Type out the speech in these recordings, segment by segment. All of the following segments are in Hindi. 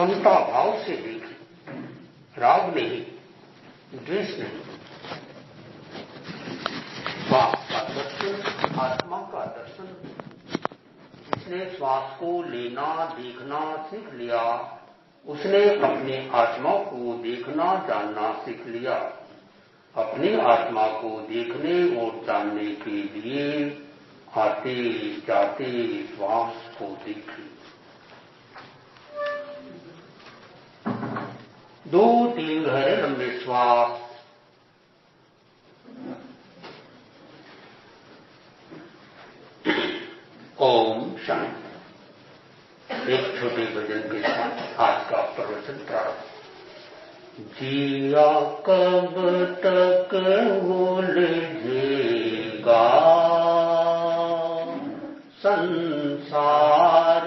समता भाव से देखें, राग नहीं, द्वेष नहीं। श्वास का दर्शन, आत्मा का दर्शन। जिसने श्वास को लेना देखना सीख लिया, उसने अपने आत्मा को देखना जानना सीख लिया। अपनी आत्मा को देखने और जानने के लिए आते जाते श्वास को देखें। 2-3 गहरे लंबे श्वास। ओम शांति। एक छोटे भजन के साथ आज का प्रवचन प्रारंभ। जिया कब तक उलझेगा संसार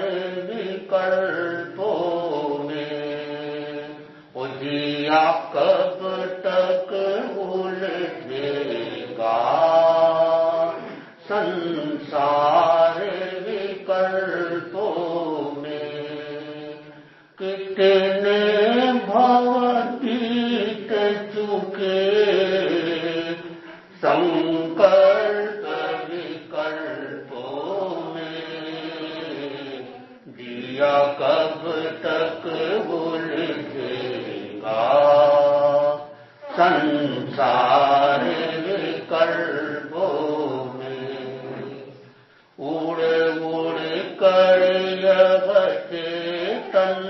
विकल्पों में, ओ जिया कब तक उलझेगा संसार विकल्पों में। कितने भव बीत चुके संकल्प विकल्पों में, जिया कब तक उलझेगा संसार विकल्पों में। उड़ उड़ कर यह चेतन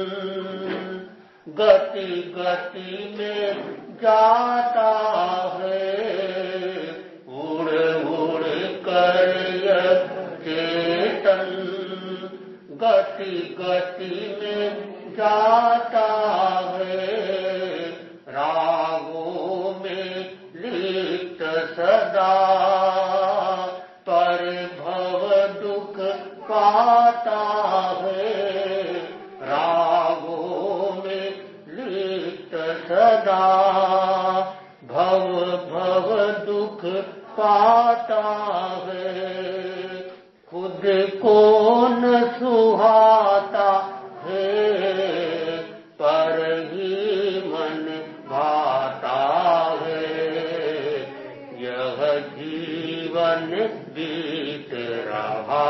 गति गति में जाता है। उड़ उड़ कर यह चेतन गति गति में जाता है। रागों में लिप्त सदा पर भव दुख पाता है। रागों में लिप्त सदा भव भव दुख पाता है। खुद को न सुहाता है पर ही मन भाता है। यह जीवन बीत रहा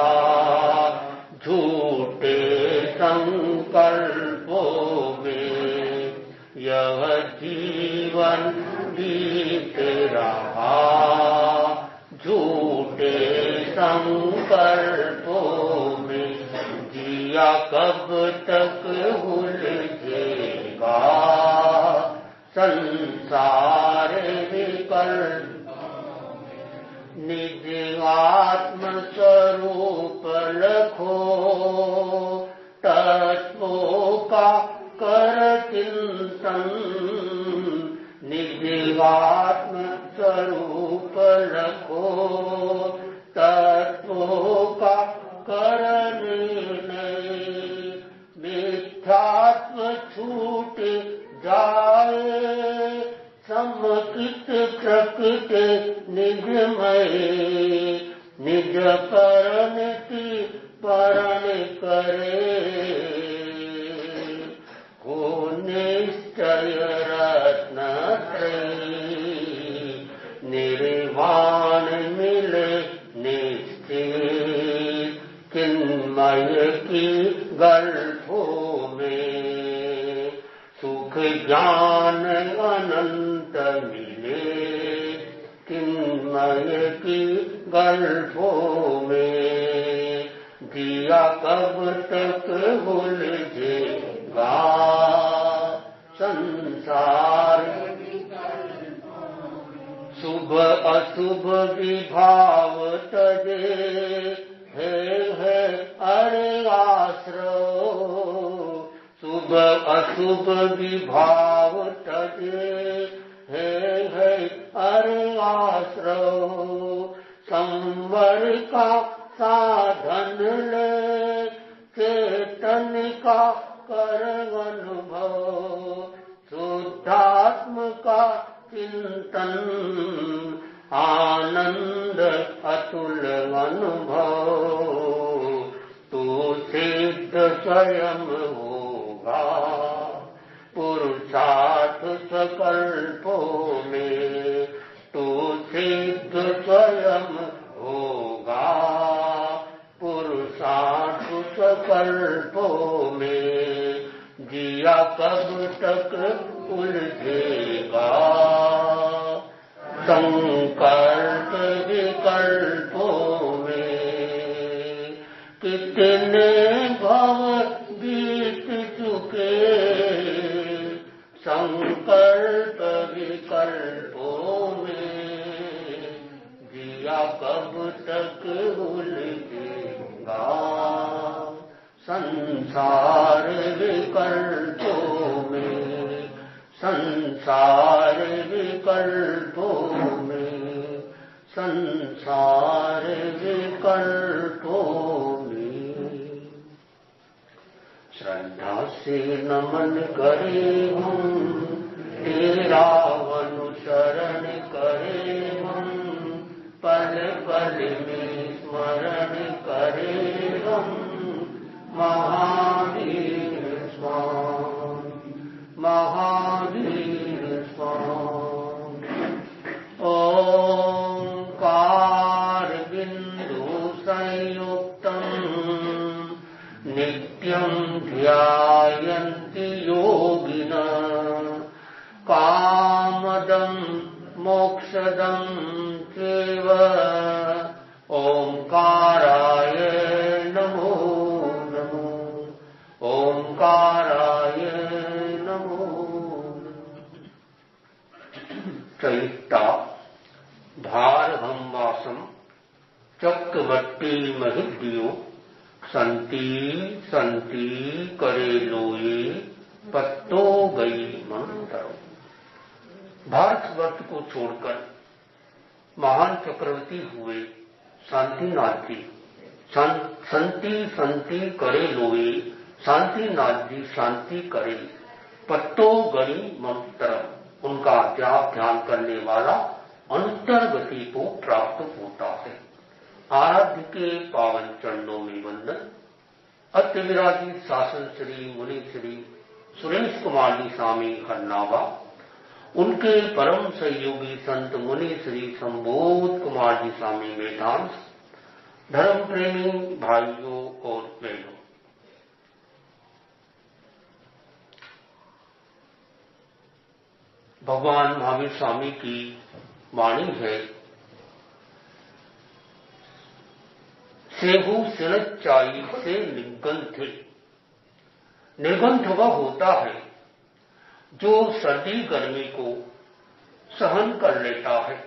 झूठे संकल्पों में। यह जीवन बीत रहा झूठे संकल्पों में। जिया कब तक उलझेगा संसार विकल्प। निज आत्म स्वरूप लखो तत्वों का कर चिंतन। निज आत्म स्वरूप लखो तत्वों का कर निर्णय। मिथ्यात्व छूट जाए समकित प्रकृति निजमय। निज परनिति परण करे को निश्चय रत्नत्रयी। निर्वाण मिले निश्चित किन्मय की गल्फों में। सुख ज्ञान अनंत मिले किन्मय की गल्फों में। जिया कब तक उलझेगा संसार। शुभ अशुभ विभाव तजे है अरे आश्रय। शुभ अशुभ विभाव तजे है अरे आश्रय। संवर का साधन ले चेतन का कर अनुभव। शुद्धात्म का चिंतन आनंद अतुल अनुभव। तो सिद्ध स्वयं होगा सकल्पों में तो सिद्ध स्वयं होगा, पुरुषार्थ सकल्पों में जिया कब तक उलझेगा, संकल्प विकल्पों में कितने भव बीत चुके, संकल्प विकल्पों में जिया कब तक उलझेगा, संसार विकल्पों में, संसार विकल्पों में, संसार विकल्पों में। श्रद्धा से नमन करे हम, तेरा अनुसरण करे हम, पल पल में स्मरण करे हम, महावीर स्वामी, महावीर स्वामी। ओंकार बिंदु संयुक्तम नित्यं ध्यायन्ति योगिनः, कामदं मोक्षदं चैव ओंकाराय नमो नमो, ओंकाराय नमो नमः। चैता भारहं वासं चक्रवर्ती महिद्यो, संती संती करे लोये पत्तो गई मंत्र। भारतवर्ष को छोड़कर महान चक्रवर्ती हुए शांतिनाथ जी, संती संती करे लोये, शांतिनाथ जी शांति करे, पत्तो गई मंत्र, उनका जाप ध्यान करने वाला अंतर गति को प्राप्त होता है। आराध्य के पावन चरणों में वंदन। अत्य विराजित शासन श्री मुनि श्री सुरेश कुमार जी स्वामी हरनावा, उनके परम सहयोगी संत मुनि श्री संबोध कुमार जी स्वामी वेदांत, धर्म प्रेमी भाइयों और बहनों, भगवान महावीर स्वामी की वाणी है, सेहु सिनचाई से निर्गंथ। निर्गंथ वह होता है जो सर्दी गर्मी को सहन कर लेता है।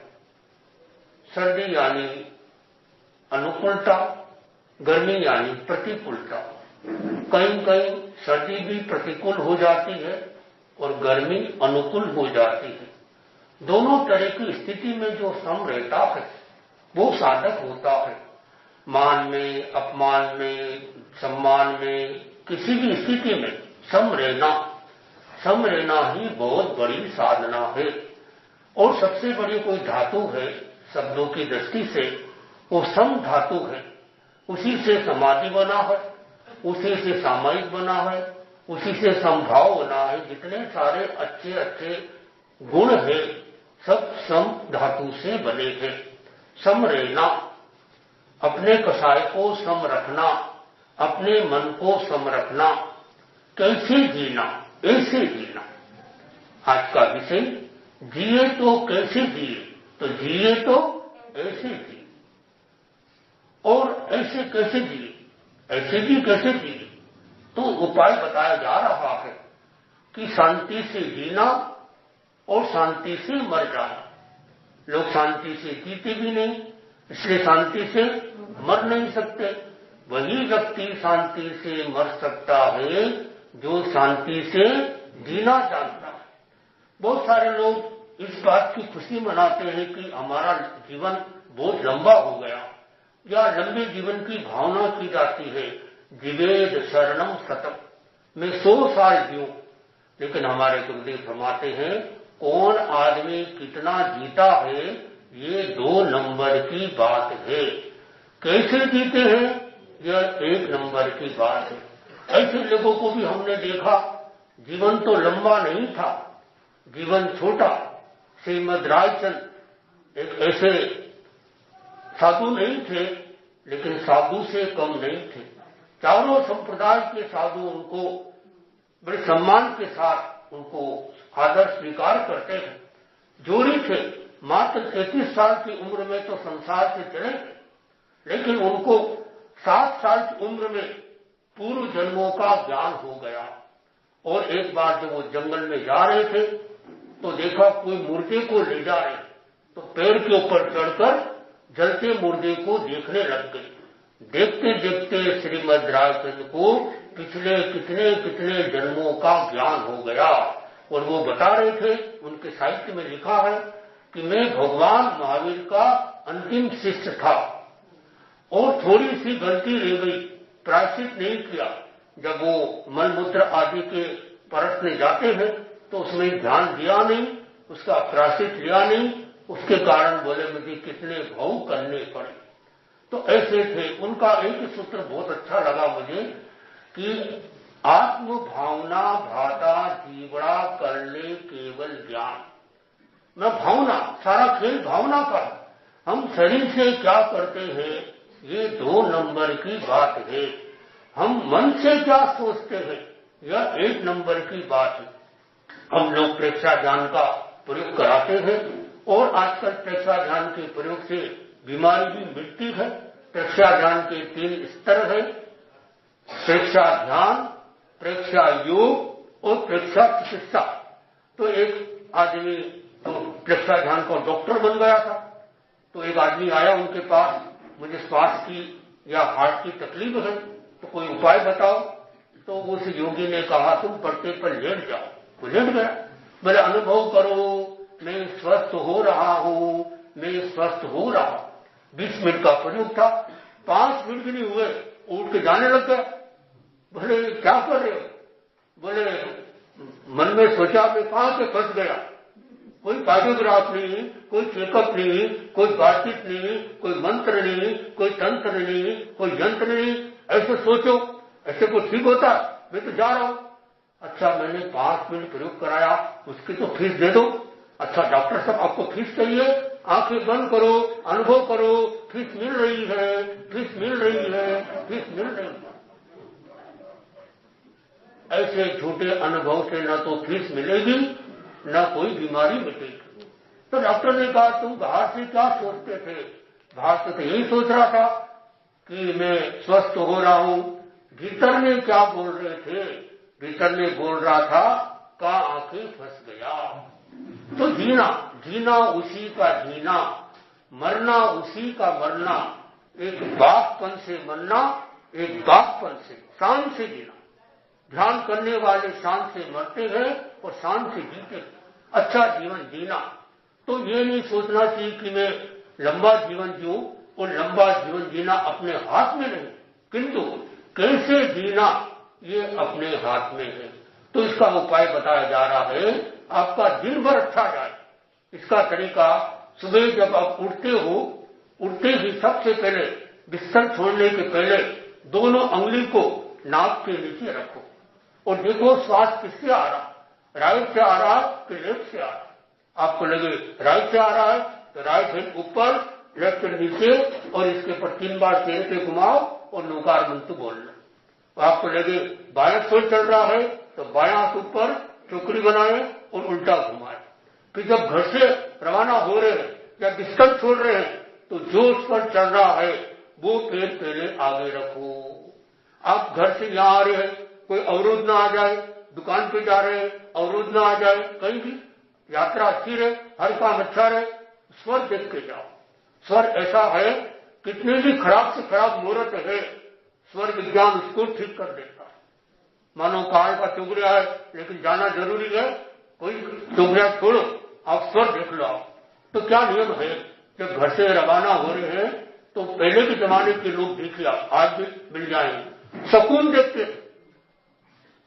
सर्दी यानी अनुकूलता, गर्मी यानी प्रतिकूलता। कहीं कहीं सर्दी भी प्रतिकूल हो जाती है और गर्मी अनुकूल हो जाती है। दोनों तरह की स्थिति में जो सम रहता है वो साधक होता है। मान में, अपमान में, सम्मान में, किसी भी स्थिति में सम रहना ही बहुत बड़ी साधना है। और सबसे बड़ी कोई धातु है शब्दों की दृष्टि से, वो सम धातु है। उसी से समाधि बना है, उसी से सामयिक बना है, उसी से समभाव बना है। जितने सारे अच्छे अच्छे गुण है सब सम धातु से बने हैं। सम रहना, अपने कसाय को सम रखना, अपने मन को सम रखना, कैसे जीना, ऐसे जीना। आज का विषय जिए तो कैसे जिए, तो जिए तो ऐसे जिए। और ऐसे कैसे जिए, ऐसे भी कैसे जिए, तो उपाय बताया जा रहा है कि शांति से जीना और शांति से मर जाना। लोग शांति से जीते भी नहीं, इसलिए शांति से मर नहीं सकते। वही व्यक्ति शांति से मर सकता है जो शांति से जीना जानता है। बहुत सारे लोग इस बात की खुशी मनाते हैं कि हमारा जीवन बहुत लंबा हो गया, या लंबे जीवन की भावना की जाती है। जीवेद शरणम शतम, मैं 100 साल जीऊं। लेकिन हमारे गुरुदेव फरमाते हैं कौन आदमी कितना जीता है ये 2 नंबर की बात है। कैसे जीते हैं यह 1 नंबर की बात है। ऐसे लोगों को भी हमने देखा, जीवन तो लंबा नहीं था जीवन छोटा। श्रीमद रायचंद एक ऐसे साधु नहीं थे, लेकिन साधु से कम नहीं थे। चारों संप्रदाय के साधु उनको बड़े सम्मान के साथ उनको आदर स्वीकार करते हैं। जोड़ी थे, मात्र 33 साल की उम्र में तो संसार से चले गए, लेकिन उनको 7 साल की उम्र में पूर्व जन्मों का ज्ञान हो गया। और एक बार जब वो जंगल में जा रहे थे तो देखा कोई मुर्दे को ले जा रहे, तो पेड़ के ऊपर चढ़कर जलते मुर्दे को देखने लग गए। देखते देखते श्रीमद रायचंद्र को पिछले कितने कितने जन्मों का ज्ञान हो गया। और वो बता रहे थे, उनके साहित्य में लिखा है कि मैं भगवान महावीर का अंतिम शिष्य था और थोड़ी सी गलती रह गई, प्रायश्चित नहीं किया। जब वो मलमूत्र आदि के परसने जाते हैं तो उसमें ध्यान दिया नहीं, उसका प्रायश्चित लिया नहीं, उसके कारण बोले मुझे कितने भाव करने पड़े। तो ऐसे थे। उनका एक सूत्र बहुत अच्छा लगा मुझे कि आत्म भावना भाता जीवड़ा कर ले केवल ज्ञान। मैं भावना, सारा खेल भावना का। हम शरीर से क्या करते हैं ये 2 नंबर की बात है। हम मन से क्या सोचते हैं यह 1 नंबर की बात है। हम लोग प्रेक्षा ध्यान का प्रयोग कराते हैं और आजकल प्रेक्षा ध्यान के प्रयोग से बीमारी भी मिटती है। प्रेक्षा ध्यान के 3 स्तर है, प्रेक्षा ध्यान, प्रेक्षा योग और प्रेक्षा चिकित्सा। तो एक आदमी तो प्रेक्षा ध्यान का डॉक्टर बन गया था। तो एक आदमी आया उनके पास, मुझे श्वास की या हार्ट की तकलीफ है तो कोई उपाय बताओ। तो उस योगी ने कहा तुम पर्दे पर लेट जाओ। वो लेट गया। बोले अनुभव करो मैं स्वस्थ हो रहा हूं, मैं स्वस्थ हो रहा हूं। 20 मिनट का प्रयोग था, 5 मिनट भी नहीं हुए उठ के जाने लग गया। बोले क्या कर रहे हो? बोले मन में सोचा मैं कहां से फंस गया। कोई कार्डियोग्राफ नहीं, कोई चेकअप नहीं, कोई बातचीत नहीं, कोई मंत्र नहीं, कोई तंत्र नहीं, कोई यंत्र नहीं। ऐसे सोचो, ऐसे को ठीक होता? मैं तो जा रहा हूं। अच्छा मैंने 5 मिनट प्रयोग कराया, उसकी तो फीस दे दो। अच्छा डॉक्टर साहब आपको फीस चाहिए? आंखें बंद करो, अनुभव करो, फीस मिल रही है, फीस मिल रही है, फीस मिल रही है। ऐसे झूठे अनुभव से न तो फीस मिलेगी न कोई बीमारी मिटेगी। तो डॉक्टर ने कहा तुम बाहर से क्या सोचते थे? बाहर से तो यही सोच रहा था कि मैं स्वस्थ हो रहा हूं। भीतर में क्या बोल रहे थे? भीतर में बोल रहा था का आंखें फंस गया। तो जीना, जीना उसी का जीना, मरना उसी का मरना। एक बापपन से मरना, एक बापपन से शान से जीना। ध्यान करने वाले शान से मरते हैं और शान से जीते हैं। अच्छा जीवन जीना। तो ये नहीं सोचना चाहिए कि मैं लंबा जीवन जीऊं, और लंबा जीवन जीना अपने हाथ में नहीं, किंतु कैसे जीना ये अपने हाथ में है। तो इसका उपाय बताया जा रहा है, आपका दिन भर अच्छा जाए। इसका तरीका, सुबह जब आप उठते हो, उठते ही सबसे पहले बिस्तर छोड़ने के पहले दोनों अंगुली को नाक के नीचे रखो और देखो श्वास किससे आ रहा, राइट से आ रहा कि लेफ्ट से आ रहा। आपको लगे राइट से आ रहा है तो राइट हैंड ऊपर, लेफ्ट हैंड नीचे, और इसके ऊपर 3 बार चेहरे पे घुमाओ और नौकार मंत्र बोलना। आपको लगे बायां स्वर चल रहा है तो बायां हाथ ऊपर चौकड़ी बनाए और उल्टा घुमाए। फिर जब घर से रवाना हो रहे हैं या बिस्तर छोड़ रहे हैं तो जो स्वर चल रहा है वो पैर पहले आगे रखो। आप घर से यहां आ रहे हैं, कोई अवरोध ना आ जाए, दुकान पे जा रहे हैं अवरोध ना आ जाए, कहीं भी यात्रा अच्छी रहे, हर काम अच्छा रहे, स्वर देख के जाओ। स्वर ऐसा है, कितने भी खराब से खराब मुहूर्त है, स्वर विज्ञान उसको ठीक कर देता है। मानो काल का चुगलिया है लेकिन जाना जरूरी है, कोई चुगलिया छोड़ो, आप स्वर देख लो। तो क्या नियम है, जब घर से रवाना हो रहे हैं तो पहले के जमाने के लोग देखिए, आज भी मिल जाएंगे, शकुन देखते थे।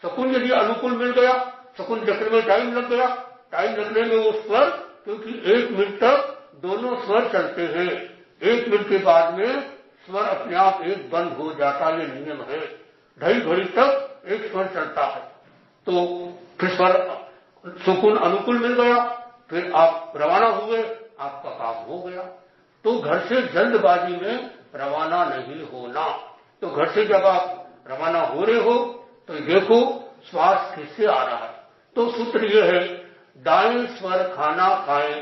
शकुन यदि अनुकूल मिल गया, शकुन देखने में टाइम लग गया, टाइम लगने में वो स्वर, क्योंकि 1 मिनट तक दोनों स्वर चलते हैं, 1 मिनट के बाद में स्वर अपने आप एक बंद हो जाता, ये नियम है। 2.5 घड़ी तक एक स्वर चलता है, तो फिर स्वर सुकून अनुकूल मिल गया, फिर आप रवाना हुए, आपका काम हो गया। तो घर से जल्दबाजी में रवाना नहीं होना। तो घर से जब आप रवाना हो रहे हो तो देखो श्वास किससे आ रहा है। तो सूत्र यह है, दाएं स्वर खाना खाए,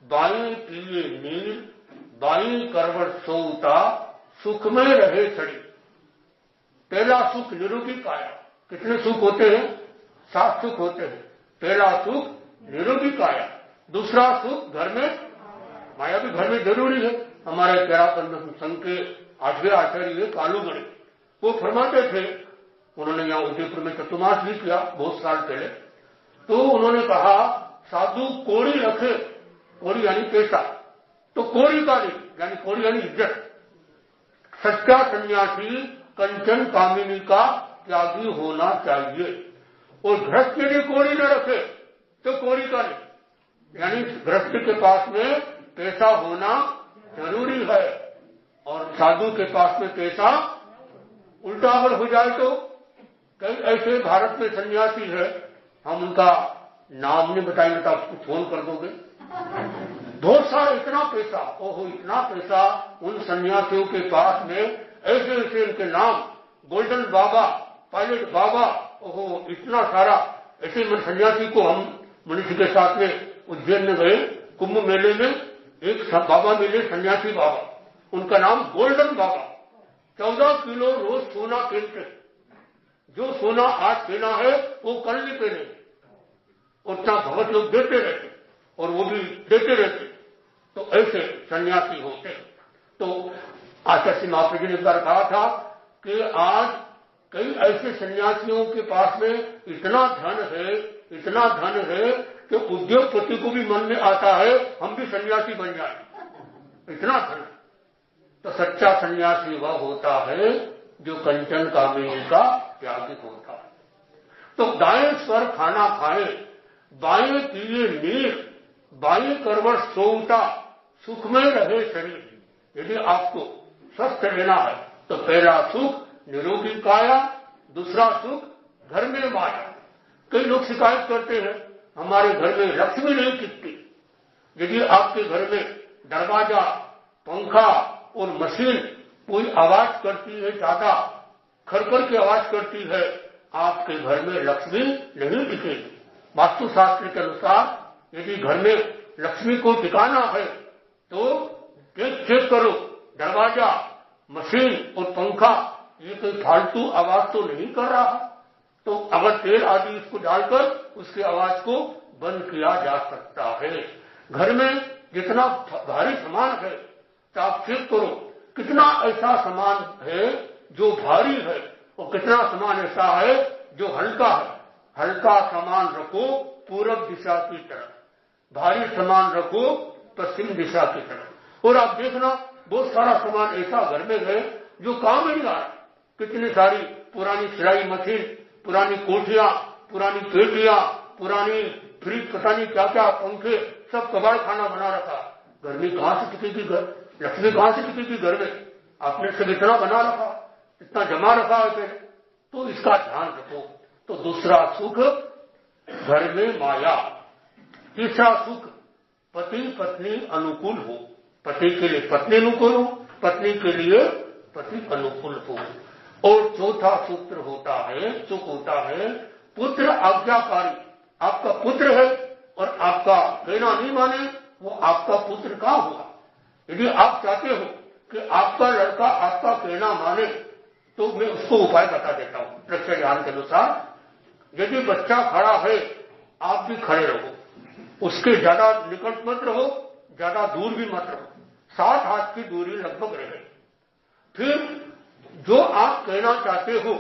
बाएं पिए नीर, बाएं करवट सोता, सुख में रहे छड़ी। पहला सुख निरोगी काया। कितने सुख होते हैं? 7 सुख होते हैं। पहला सुख निरोगी काया, दूसरा सुख घर में माया भी घर में जरूरी है। हमारे केरापंथ संघ के 8वें आचार्य कालूगढ़ वो फरमाते थे, उन्होंने यहाँ उदयपुर में चतुर्मास भी किया बहुत साल पहले। तो उन्होंने कहा साधु कोड़ी रखे, कोड़ी यानी पैसा, तो कोड़ी का नहीं, यानी कोड़ी यानी इज्जत। सच्चा सन्यासी कंचन कामिनी का त्यागी होना चाहिए। और गृहस्थ यदि कोड़ी न रखे तो कोड़ी का नहीं, यानी गृहस्थ के पास में पैसा होना जरूरी है। और साधु के पास में पैसा उल्टा अगर हो जाए तो कई ऐसे भारत में सन्यासी है, हम उनका नाम नहीं बताएंगे तो आपको फोन कर दोगे। बहुत सारा इतना पैसा, ओहो इतना पैसा उन सन्यासियों के पास में, ऐसे ऐसे इनके नाम, गोल्डन बाबा, पायलट बाबा, ओहो इतना सारा। ऐसे सन्यासी को हम मनुष्य के साथ में उज्जैन में गए, कुंभ मेले में एक बाबा मिले, सन्यासी बाबा, उनका नाम गोल्डन बाबा। 14 किलो रोज सोना पहनते, जो सोना आज पहना है वो कल नहीं पहने, उतना भगत लोग देते रहते और वो भी देते रहते। तो ऐसे सन्यासी होते। तो आचार्य महाप्रभु ने एक बार कहा था कि आज कई ऐसे सन्यासियों के पास में इतना धन है, इतना धन है कि उद्योगपति को भी मन में आता है हम भी सन्यासी बन जाए, इतना धन। तो सच्चा सन्यासी वह होता है जो कंचन कामिनी का त्यागी होता है। तो दाएं स्वर खाना खाए, बाएं पिए नीर, बाएं करवट सोता, सुख में रहे शरीर। यदि आपको स्वस्थ रहना है तो पहला सुख निरोगी काया, दूसरा सुख घर में माया। कई लोग शिकायत करते हैं हमारे घर में लक्ष्मी नहीं टिकती। यदि आपके घर में दरवाजा, पंखा और मशीन कोई आवाज करती है, ज्यादा खरखर की आवाज करती है, आपके घर में लक्ष्मी नहीं टिकेगी। वास्तुशास्त्र के अनुसार यदि घर में लक्ष्मी को टिकाना है तो चेक करो, दरवाजा, मशीन और पंखा ये कोई फालतू आवाज तो नहीं कर रहा। तो अगर तेल आदि इसको डालकर उसकी आवाज को बंद किया जा सकता है। घर में जितना भारी सामान है तो आप चेक करो कितना ऐसा सामान है जो भारी है और कितना सामान ऐसा है जो हल्का है। हल्का सामान रखो पूरब दिशा की तरफ, भारी सामान रखो पश्चिम दिशा की तरफ। और आप देखना बहुत सारा सामान ऐसा घर में है जो काम नहीं आ रहा। कितनी सारी पुरानी सिलाई मशीन, पुरानी कोठियां, पुरानी पेटियां, पुरानी फ्रिज, पता नहीं क्या क्या, पंखे, सब कबाड़ खाना बना रखा। गर्मी कहां से टिकेगी, लक्ष्मी कहां से टिकेगी घर में? आपने सब इतना बना रखा, इतना जमा रखा है फिर, तो इसका ध्यान रखो। तो दूसरा सुख घर में माया, तीसरा सुख पति पत्नी अनुकूल हो, पति के लिए पत्नी अनुकूल हो, पत्नी के लिए पति अनुकूल हो। और चौथा सूत्र होता है, सुख होता है पुत्र आज्ञाकारी। आपका पुत्र है और आपका कहना नहीं माने, वो आपका पुत्र कहां हुआ? यदि आप चाहते हो कि आपका लड़का आपका कहना माने तो मैं उसको उपाय बता देता हूं प्रेक्षक ज्ञान के अनुसार। यदि बच्चा खड़ा है आप भी खड़े रहो, उसके ज्यादा निकट मत रहो, ज्यादा दूर भी मत रहो, 7 हाथ की दूरी लगभग रहे। फिर जो आप कहना चाहते हो,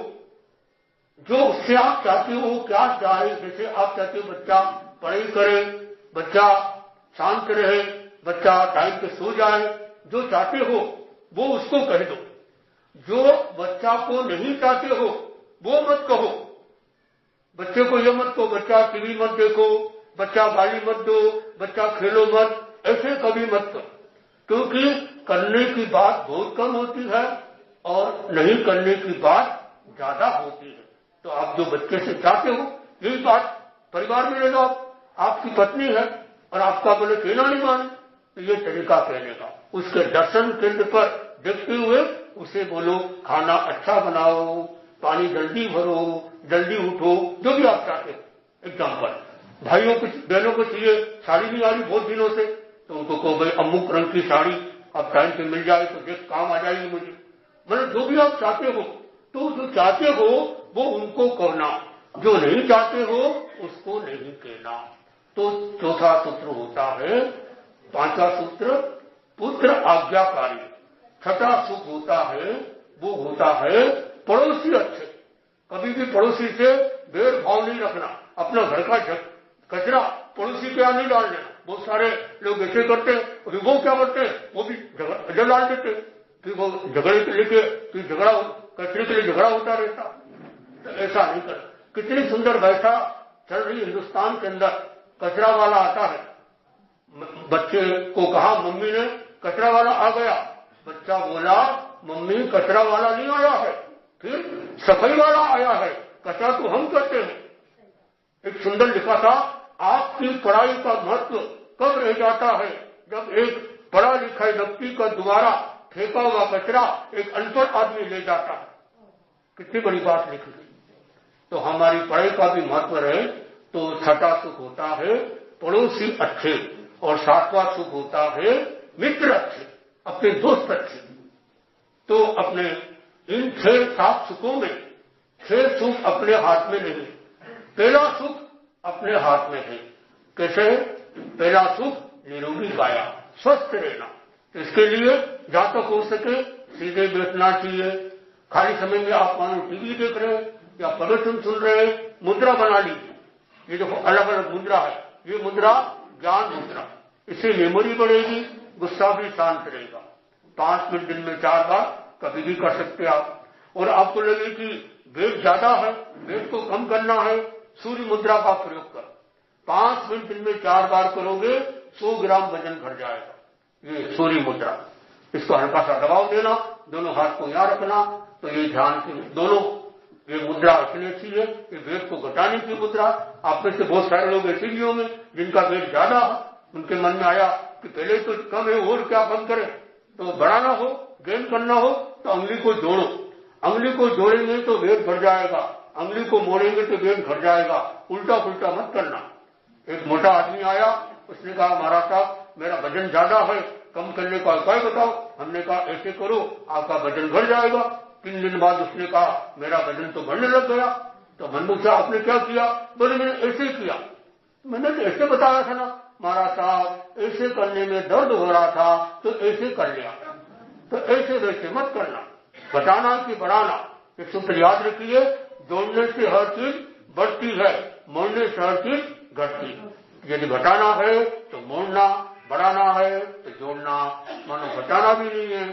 जो उससे आप चाहते हो क्या चाहे, जैसे आप चाहते हो बच्चा पढ़ाई करे, बच्चा शांत रहे, बच्चा टाइम पे सो जाए, जो चाहते हो वो उसको कह दो। जो बच्चा को नहीं चाहते हो वो मत कहो। बच्चे को ये मत कहो बच्चा टीवी मत देखो, बच्चा गाली मत दो, बच्चा खेलो मत, ऐसे कभी मत करो। क्योंकि करने की बात बहुत कम होती है और नहीं करने की बात ज्यादा होती है। तो आप जो बच्चे से चाहते हो यही बात परिवार में ले लो, आपकी पत्नी है और आपका बोले कहना नहीं माने, तो ये तरीका कहने का। उसके दर्शन केंद्र पर देखते हुए उसे बोलो खाना अच्छा बनाओ, पानी जल्दी भरो, जल्दी उठो, जो भी आप चाहते हो। एग्जाम्पल, भाइयों को बहनों को चाहिए साड़ी नहीं आ रही बहुत दिनों से, तो उनको कहो भाई अमुक रंग की साड़ी अब टाइम पे मिल जाए तो देख काम आ जाएगी मुझे। मतलब जो भी आप चाहते हो, तो जो चाहते हो वो उनको कहना, जो नहीं चाहते हो उसको नहीं कहना। तो चौथा सूत्र होता है, पांचवा सूत्र पुत्र आज्ञाकारी। छठा सुख होता है वो होता है पड़ोसी अच्छे। कभी भी पड़ोसी से भेदभाव नहीं रखना। अपना घर का कचरा पड़ोसी के यहाँ नहीं डाल देना। बहुत सारे लोग ऐसे करते हैं, और वो क्या करते हैं, वो भी झगड़ा डाल देते, फिर वो झगड़े के लेके फिर झगड़ा कचरे के लिए झगड़ा होता रहता। तो ऐसा नहीं कर। कितनी सुंदर व्यवस्था चल रही हिंदुस्तान के अंदर। कचरा वाला आता है, बच्चे को कहा मम्मी ने कचरा वाला आ गया, बच्चा बोला मम्मी कचरा वाला नहीं आया है, फिर सफाई वाला आया है, कचरा तो हम करते हैं। एक सुंदर लिखा था, आपकी पढ़ाई का महत्व कब रह जाता है जब एक पढ़ा लिखा व्यक्ति का द्वारा फेंका हुआ कचरा एक अनपढ़ आदमी ले जाता है। कितनी बड़ी बात लिखी गई। तो हमारी पढ़ाई का भी महत्व रहे। तो छठा सुख होता है पड़ोसी अच्छे, और सातवां सुख होता है मित्र अच्छे, अपने दोस्त अच्छे। तो अपने इन 6-7 सुखों में 6 सुख अपने हाथ में नहीं। पहला सुख अपने हाथ में है। कैसे? पहला सुख निरोगी काया, स्वस्थ रहना। इसके लिए जहां तक हो सके सीधे बैठना चाहिए। खाली समय में आप मानो टीवी देख रहे हैं या प्रवचन सुन रहे हैं, मुद्रा बना लीजिए। ये देखो अलग अलग मुद्रा है। ये मुद्रा ज्ञान मुद्रा, इससे मेमोरी बढ़ेगी, गुस्सा भी शांत रहेगा। 5 मिनट दिन में 4 बार कभी भी कर सकते आप। और आपको लगे कि वेट ज्यादा है, वेट को कम करना है, सूर्य मुद्रा का प्रयोग कर 5 मिनट दिन में 4 बार करोगे 100 ग्राम वजन घट जाएगा। ये सूर्य मुद्रा, इसको हल्का सा दबाव देना, दोनों हाथ को यहां रखना। तो ये ध्यान की दोनों ये मुद्रा इतनी अच्छी है, ये वेट को घटाने की मुद्रा। आप में से बहुत सारे लोग ऐसे भी होंगे जिनका वेट ज्यादा है, उनके मन में आया कि पहले तो कम है और क्या कम करें। तो बढ़ाना हो, गेन करना हो तो अंगुली को जोड़ो। अंगुली को जोड़ेंगे तो वेट बढ़ जाएगा, अंगुली को मोड़ेंगे तो वेट घट जाएगा। उल्टा पुल्टा मत करना। एक मोटा आदमी आया, उसने कहा महाराज साहब मेरा वजन ज्यादा है, कम करने का उपाय बताओ। हमने कहा ऐसे करो आपका वजन घट जाएगा। 3 दिन बाद उसने कहा मेरा वजन तो बढ़ने लग गया। तो मन पूछा आपने क्या किया? बोले मैंने ऐसे किया। मैंने तो ऐसे बताया था ना महाराज साहब, ऐसे करने में दर्द हो रहा था तो ऐसे कर लिया। तो ऐसे वैसे मत करना, घटाना कि बढ़ाना। एक सूत्र याद रखिए, जोड़ने से हर चीज बढ़ती है, मोड़ने से हर चीज घटती है। यदि घटाना है तो मोड़ना, बढ़ाना है तो जोड़ना। मानो घटाना भी नहीं है,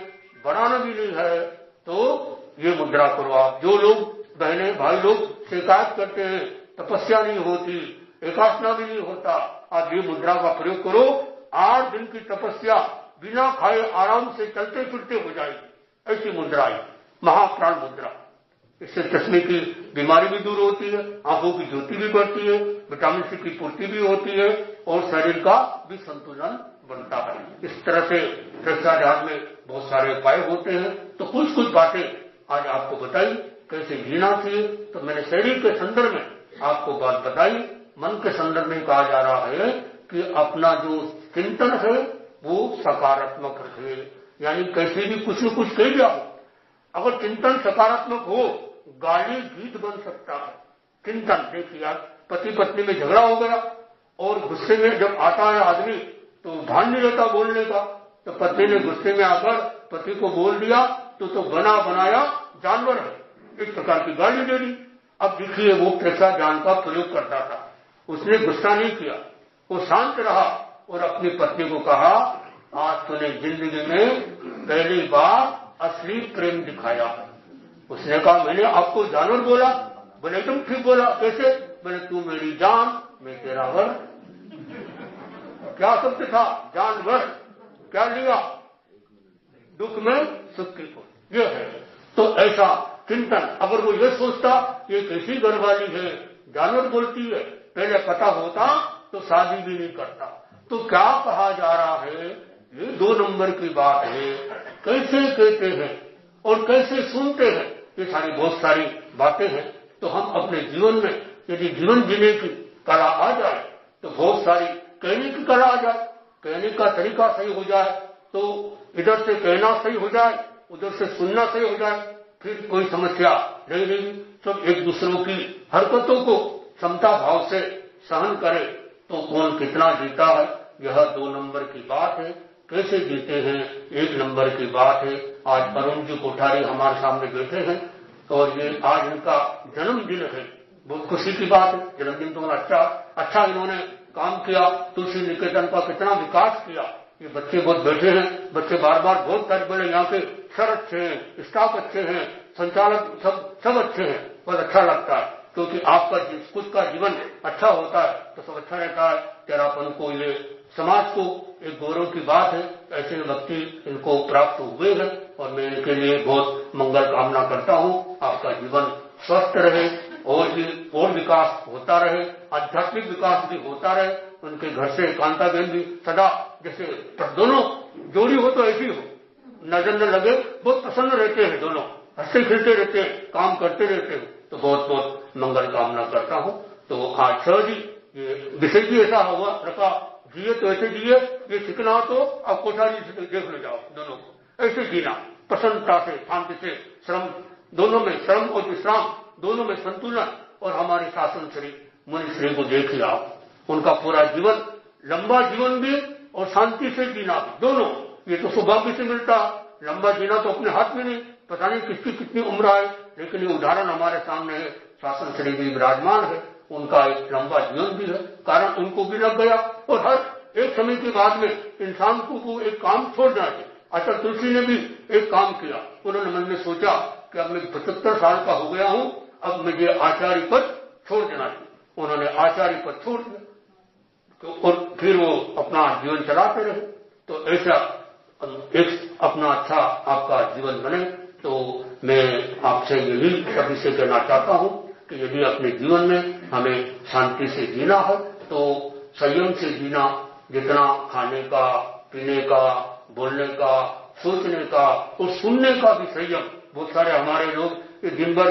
बढ़ाना भी नहीं है, तो ये मुद्रा करो आप। जो लोग बहने भाई लोग शिकायत करते हैं तपस्या नहीं होती, एकासना भी नहीं होता, आप ये मुद्रा का प्रयोग करो। 8 दिन की तपस्या बिना खाए आराम से चलते फिरते हो जाएगी। ऐसी मुद्रा है महाप्राण मुद्रा। इससे चश्मे की बीमारी भी दूर होती है, आंखों की ज्योति भी बढ़ती है, विटामिन सी की पूर्ति भी होती है और शरीर का भी संतुलन बनता है। इस तरह से भ्रष्टाचार में बहुत सारे उपाय होते हैं। तो कुछ कुछ बातें आज आपको बताई कैसे जीना चाहिए। तो मैंने शरीर के संदर्भ में आपको बात बताई। मन के संदर्भ में कहा जा रहा है कि अपना जो चिंतन है वो सकारात्मक रखे, यानी कैसे भी कुछ न कुछ कह जाओ। अगर चिंतन सकारात्मक हो, गाली गीत बन सकता है। चिंतन देखिए, आप पति पत्नी में झगड़ा हो गया और गुस्से में जब आता है आदमी तो भान नहीं रहता बोलने का। तो पत्नी ने गुस्से में आकर पति को बोल दिया तो बना बनाया जानवर है, इस प्रकार की गाली दे दी। अब देखिए वो कैसा ज्ञान का प्रयोग करता था। उसने गुस्सा नहीं किया, वो शांत रहा और अपनी पत्नी को कहा आज तूने जिंदगी में पहली बार असली प्रेम दिखाया। उसने कहा मैंने आपको जानवर बोला? बोले तुम ठीक बोला। कैसे? बोले तू मेरी जान, मैं तेरा वर। क्या शब्द था? जानवर। क्या लिया? दुख में सुख की खोज। ये है। तो ऐसा चिंतन, अगर वो ये सोचता ये कैसी घरवाली है, जानवर बोलती है, पहले पता होता तो शादी भी नहीं करता। तो क्या कहा जा रहा है, ये 2 नंबर की बात है। कैसे कहते हैं और कैसे सुनते हैं, ये सारी बहुत सारी बातें हैं। तो हम अपने जीवन में यदि जीवन जीने की कला आ जाए तो बहुत सारी कहने की कला आ जाए, कहने का तरीका सही हो जाए तो इधर से कहना सही हो जाए, उधर से सुनना सही हो जाए, फिर कोई समस्या नहीं रहेगी। सब एक दूसरों की हरकतों को क्षमता भाव से सहन करे तो कौन कितना जीता है, यह 2 नंबर की बात है। कैसे जीते हैं 1 नंबर की बात है। आज अरुण जी कोठारी हमारे सामने बैठे हैं और ये आज इनका जन्मदिन है, बहुत खुशी की बात है। जन्मदिन तो अच्छा इन्होंने काम किया, तुलसी निकेतन का कितना विकास किया। ये बच्चे बहुत बैठे हैं, बच्चे बार बार बहुत तारीफ बोले, यहाँ के सर अच्छे हैं, स्टाफ अच्छे हैं, संचालक सब अच्छे हैं, बहुत अच्छा लगता है। क्योंकि आपका खुद का जीवन अच्छा होता है तो सब अच्छा रहता है। तेरापन को, ये समाज को एक गौरव की बात है। ऐसे व्यक्ति इनको प्राप्त हुए हैं और मैं इनके लिए बहुत मंगल कामना करता हूँ। आपका जीवन स्वस्थ रहे और विकास होता रहे, आध्यात्मिक विकास भी होता रहे। उनके घर से कांताबेन भी सदा जैसे दोनों जोड़ी हो तो ऐसी हो, नजर न लगे, बहुत प्रसन्न रहते हैं, दोनों हंसते खेलते रहते हैं, काम करते रहते हैं। तो बहुत बहुत मंगल कामना करता हूँ। तो आज सर जी ये विषय भी ऐसा हुआ रखा, जिए तो ऐसे जिए, ये सीखना हो तो आप कोठारी से देख ले जाओ, दोनों को ऐसे जीना, प्रसन्नता से, शांति से, श्रम दोनों में, श्रम और विश्राम दोनों में संतुलन। और हमारे शासन श्री मुनि श्री को देख लिया, उनका पूरा जीवन, लंबा जीवन भी और शांति से जीना भी, दोनों। ये तो सौभाग्य से मिलता, लंबा जीना तो अपने हाथ में नहीं, पता नहीं किसकी कितनी उम्र आए, लेकिन ये उदाहरण हमारे सामने है। शासन श्री भी विराजमान है, उनका एक लंबा जीवन भी है, कारण उनको भी लग गया। और हर एक समय के बाद में इंसान को एक काम छोड़ना चाहिए। आचार्य तुलसी ने भी एक काम किया, उन्होंने मन में सोचा कि अब मैं 75 साल का हो गया हूं, अब मुझे आचार्य पद छोड़ देना चाहिए। उन्होंने आचार्य पद छोड़ दिया तो और फिर वो अपना जीवन चलाते रहे। तो ऐसा एक अपना अच्छा आपका जीवन बने। तो मैं आपसे यही सभी से कहना चाहता हूं कि यदि अपने जीवन में हमें शांति से जीना है तो संयम से जीना, जितना खाने का, पीने का, बोलने का, सोचने का और सुनने का भी संयम। बहुत सारे हमारे लोग दिन भर